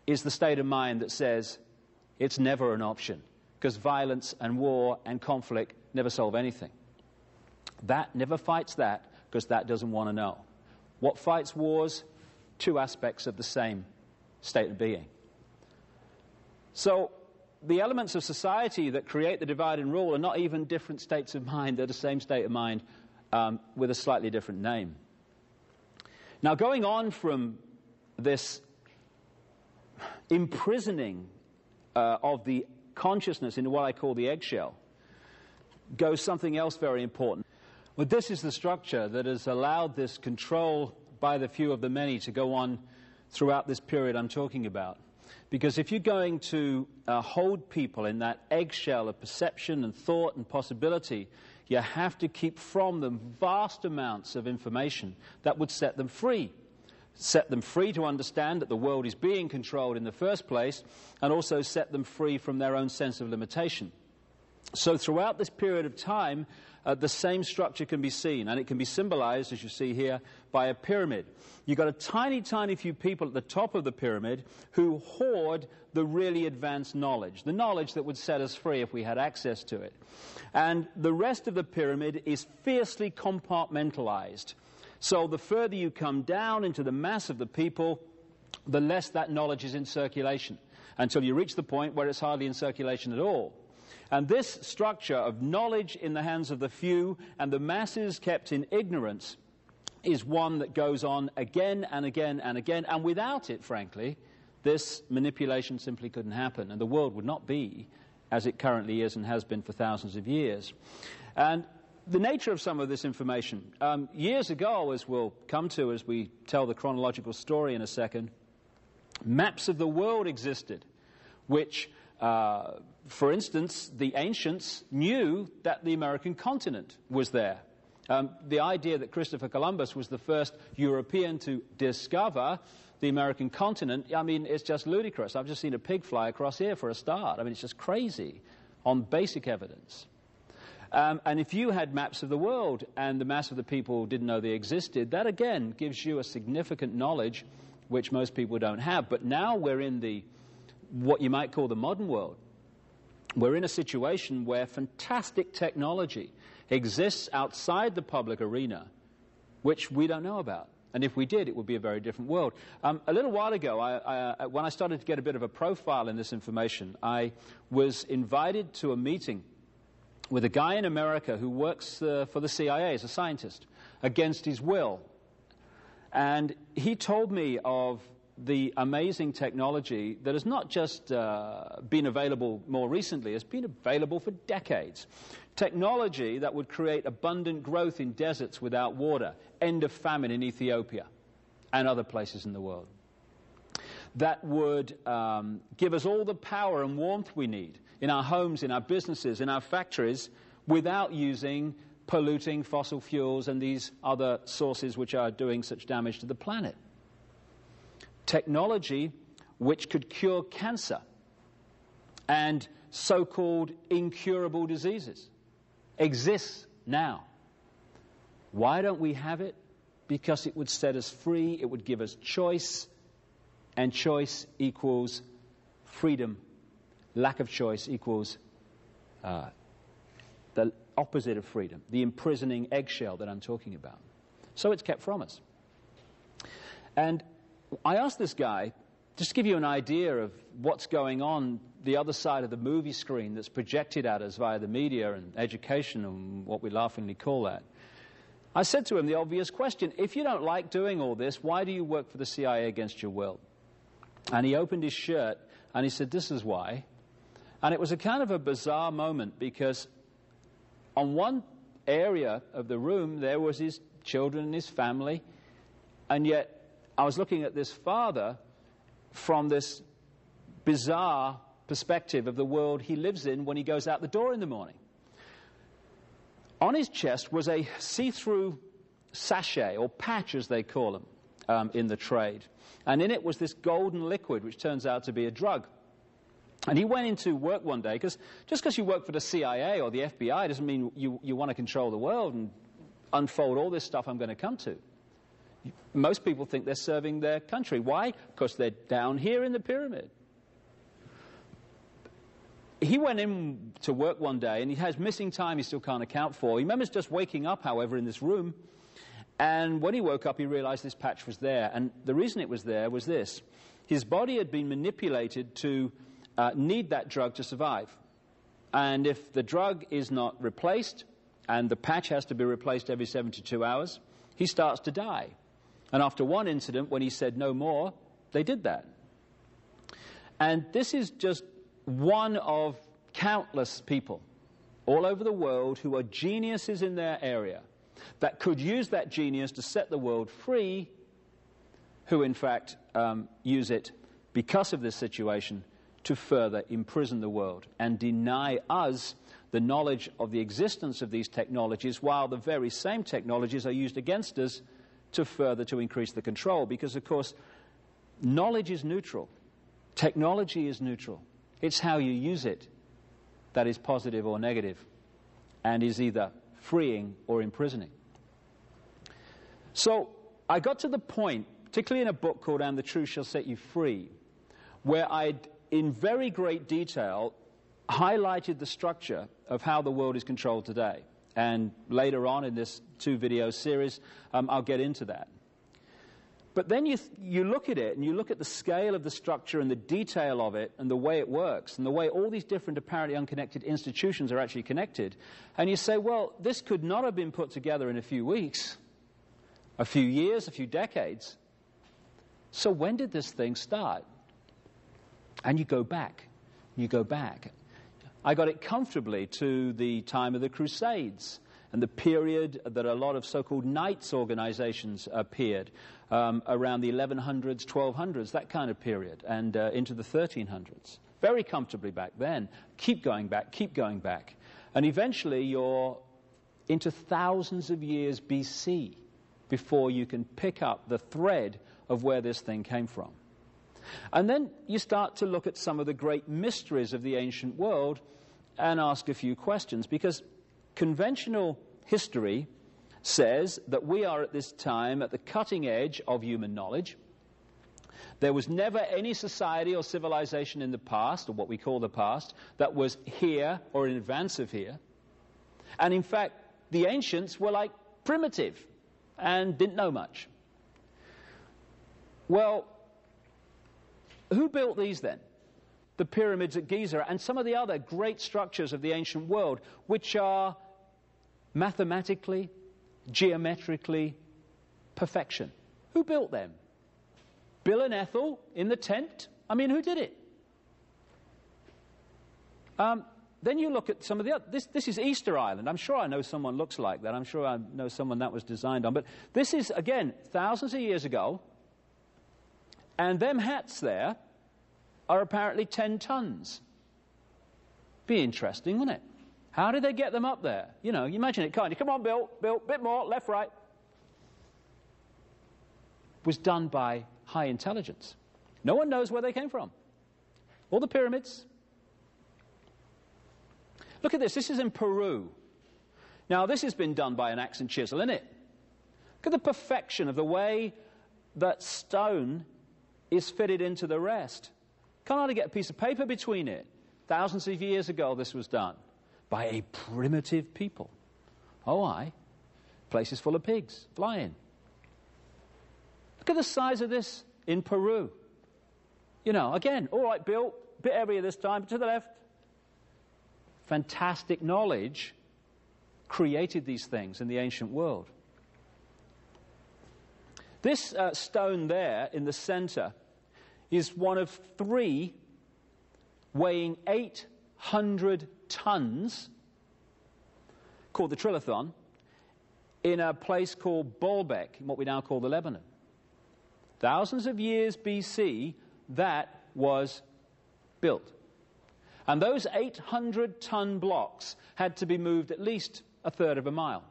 is the state of mind that says it's never an option, because violence and war and conflict never solve anything. That never fights that, because that doesn't want to know. What fights wars? Two aspects of the same state of being. So the elements of society that create the divide and rule are not even different states of mind. They're the same state of mind with a slightly different name. Now, going on from this imprisoning of the consciousness into what I call the eggshell goes something else very important. Well, this is the structure that has allowed this control by the few of the many to go on throughout this period I'm talking about. Because if you're going to hold people in that eggshell of perception and thought and possibility, you have to keep from them vast amounts of information that would set them free. Set them free to understand that the world is being controlled in the first place, and also set them free from their own sense of limitation. So throughout this period of time, the same structure can be seen, and it can be symbolized, as you see here, by a pyramid. You've got a tiny, tiny few people at the top of the pyramid who hoard the really advanced knowledge, the knowledge that would set us free if we had access to it. And the rest of the pyramid is fiercely compartmentalized. So the further you come down into the mass of the people, the less that knowledge is in circulation, until you reach the point where it's hardly in circulation at all. And this structure of knowledge in the hands of the few and the masses kept in ignorance is one that goes on again and again and again. And without it, frankly, this manipulation simply couldn't happen, and the world would not be as it currently is and has been for thousands of years. And the nature of some of this information, years ago, as we'll come to as we tell the chronological story in a second, maps of the world existed, which for instance, the ancients knew that the American continent was there. The idea that Christopher Columbus was the first European to discover the American continent, I mean, it's just ludicrous. I've just seen a pig fly across here for a start. I mean, it's just crazy on basic evidence. And if you had maps of the world and the mass of the people didn't know they existed, that again gives you a significant knowledge which most people don't have. But now we're in what you might call the modern world. We're in a situation where fantastic technology exists outside the public arena, which we don't know about. And if we did, it would be a very different world. A little while ago, when I started to get a bit of a profile in this information, I was invited to a meeting with a guy in America who works for the CIA as a scientist, against his will. And he told me of the amazing technology that has not just been available more recently, it's been available for decades. Technology that would create abundant growth in deserts without water, end of famine in Ethiopia and other places in the world. That would give us all the power and warmth we need in our homes, in our businesses, in our factories, without using polluting fossil fuels and these other sources which are doing such damage to the planet. Technology which could cure cancer and so-called incurable diseases exists now. Why don't we have it? Because it would set us free, it would give us choice, and choice equals freedom. Lack of choice equals the opposite of freedom, the imprisoning eggshell that I'm talking about. So it's kept from us. And I asked this guy, just to give you an idea of what's going on the other side of the movie screen that's projected at us via the media and education and what we laughingly call that. I said to him the obvious question, if you don't like doing all this, why do you work for the CIA against your will? And he opened his shirt and he said, this is why. And it was a kind of a bizarre moment, because on one area of the room there was his children and his family, and yet I was looking at this father from this bizarre perspective of the world he lives in when he goes out the door in the morning. On his chest was a see-through sachet, or patch as they call them in the trade. And in it was this golden liquid, which turns out to be a drug. And he went into work one day, because just because you work for the CIA or the FBI doesn't mean you want to control the world and unfold all this stuff I'm going to come to. Most people think they're serving their country. Why? Because they're down here in the pyramid. He went in to work one day, and he has missing time he still can't account for. He remembers just waking up, however, in this room, and when he woke up, he realized this patch was there. And the reason it was there was this. His body had been manipulated to need that drug to survive. And if the drug is not replaced, and the patch has to be replaced every 72 hours, he starts to die. And after one incident, when he said no more, they did that. And this is just one of countless people all over the world who are geniuses in their area that could use that genius to set the world free, who in fact use it because of this situation to further imprison the world and deny us the knowledge of the existence of these technologies, while the very same technologies are used against us to increase the control. Because, of course, knowledge is neutral. Technology is neutral. It's how you use it that is positive or negative and is either freeing or imprisoning. So I got to the point, particularly in a book called And the Truth Shall Set You Free, where I'd, in very great detail, highlighted the structure of how the world is controlled today. And later on in this 2-video series, I'll get into that. But then you look at it, and you look at the scale of the structure and the detail of it and the way it works and the way all these different apparently unconnected institutions are actually connected. And you say, well, this could not have been put together in a few weeks, a few years, a few decades. So when did this thing start? And you go back. I got it comfortably to the time of the Crusades and the period that a lot of so-called knights organizations appeared, around the 1100s, 1200s, that kind of period, and into the 1300s. Very comfortably back then. Keep going back. And eventually you're into thousands of years BC before you can pick up the thread of where this thing came from. And then you start to look at some of the great mysteries of the ancient world and ask a few questions, because conventional history says that we are at this time at the cutting edge of human knowledge. There was never any society or civilization in the past, or what we call the past, that was here or in advance of here. And in fact, the ancients were like primitive and didn't know much. Well, who built these then? The pyramids at Giza and some of the other great structures of the ancient world, which are mathematically, geometrically perfection. Who built them? Bill and Ethel in the tent? I mean, who did it? Then you look at some of the other... This is Easter Island. I'm sure I know someone looks like that. I'm sure I know someone that was designed on. But this is, again, thousands of years ago. And them hats there are apparently 10 tons. Be interesting, wouldn't it? How did they get them up there? You know, you imagine it, can't you? Come on, Bill, bit more, left, right. Was done by high intelligence. No one knows where they came from. All the pyramids. Look at this. This is in Peru. Now, this has been done by an axe and chisel, isn't it? Look at the perfection of the way that stone is fitted into the rest. Can't hardly get a piece of paper between it. Thousands of years ago this was done by a primitive people. Oh, aye. Places full of pigs flying. Look at the size of this in Peru. You know, again, all right, Bill, bit heavier this time, to the left. Fantastic knowledge created these things in the ancient world. This stone there in the center is one of 3 weighing 800 tons, called the Trilithon, in a place called Baalbek, in what we now call the Lebanon. Thousands of years BC, that was built. And those 800-ton blocks had to be moved at least a third of a mile.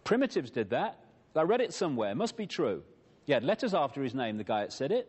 Primitives did that. I read it somewhere. Must be true. He had letters after his name, the guy that said it.